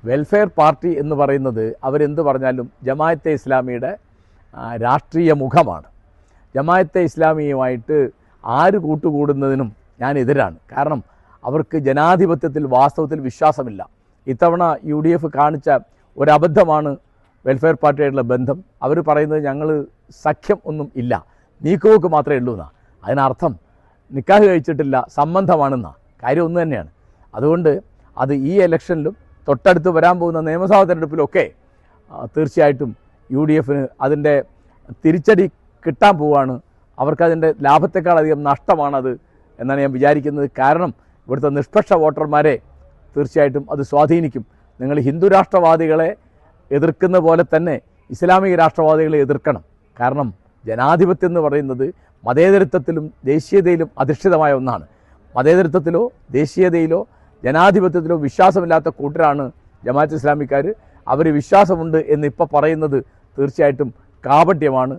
Welfare party എന്ന് പറയുന്നത് അവരെന്ത് പറഞ്ഞാലും ജമാഅത്തെ ഇസ്ലാമിയുടെ രാഷ്ട്രീയ മുഖമാണ്. ജമാഅത്തെ ഇസ്ലാമിയുമായിട്ട് ആര് കൂട്ടുകൂടുന്നതിനും ഞാൻ എതിരാണ്. കാരണം അവർക്ക് ജനാധിപത്യത്തിൽ വാസ്തവത്തിൽ വിശ്വാസമില്ല. ഇത്തവണ UDF കാണിച്ച ഒരബദ്ധമാണ് വെൽഫെയർ പാർട്ടിയായിട്ടുള്ള ബന്ധം. അവർ പറയുന്നത് ഞങ്ങൾ സഖ്യം ഒന്നും ഇല്ല, നീക്കുപോക്ക് മാത്രമേ ഉള്ളൂ എന്നാണ്. അതിനർത്ഥം നിക്കാഹ് കഴിച്ചിട്ടില്ല, സംബന്ധമാണെന്നാണ്. കാര്യം ഒന്ന് തന്നെയാണ്. അതുകൊണ്ട് അത് ഈ ഇലക്ഷനിലും തൊട്ടടുത്ത് വരാൻ പോകുന്ന നിയമസഭാ തെരഞ്ഞെടുപ്പിലൊക്കെ തീർച്ചയായിട്ടും UDFന് അതിൻ്റെ തിരിച്ചടി കിട്ടാൻ പോവുകയാണ്. അവർക്കതിൻ്റെ ലാഭത്തെക്കാളധികം നഷ്ടമാണത് എന്നാണ് ഞാൻ വിചാരിക്കുന്നത്. കാരണം ഇവിടുത്തെ നിഷ്പക്ഷ വോട്ടർമാരെ തീർച്ചയായിട്ടും അത് സ്വാധീനിക്കും. നിങ്ങൾ ഹിന്ദു രാഷ്ട്രവാദികളെ എതിർക്കുന്ന പോലെ തന്നെ ഇസ്ലാമിക രാഷ്ട്രവാദികളെ എതിർക്കണം. കാരണം ജനാധിപത്യം എന്ന് പറയുന്നത് മതേതരത്വത്തിലും ദേശീയതയിലും അധിഷ്ഠിതമായ ഒന്നാണ്. മതേതരത്വത്തിലോ ദേശീയതയിലോ ജനാധിപത്യത്തിലോ വിശ്വാസമില്ലാത്ത കൂട്ടരാണ് ജമാഅത്ത് ഇസ്ലാമിക്കാർ. അവർ വിശ്വാസമുണ്ട് എന്നിപ്പോൾ പറയുന്നത് തീർച്ചയായിട്ടും കാപട്യമാണ്.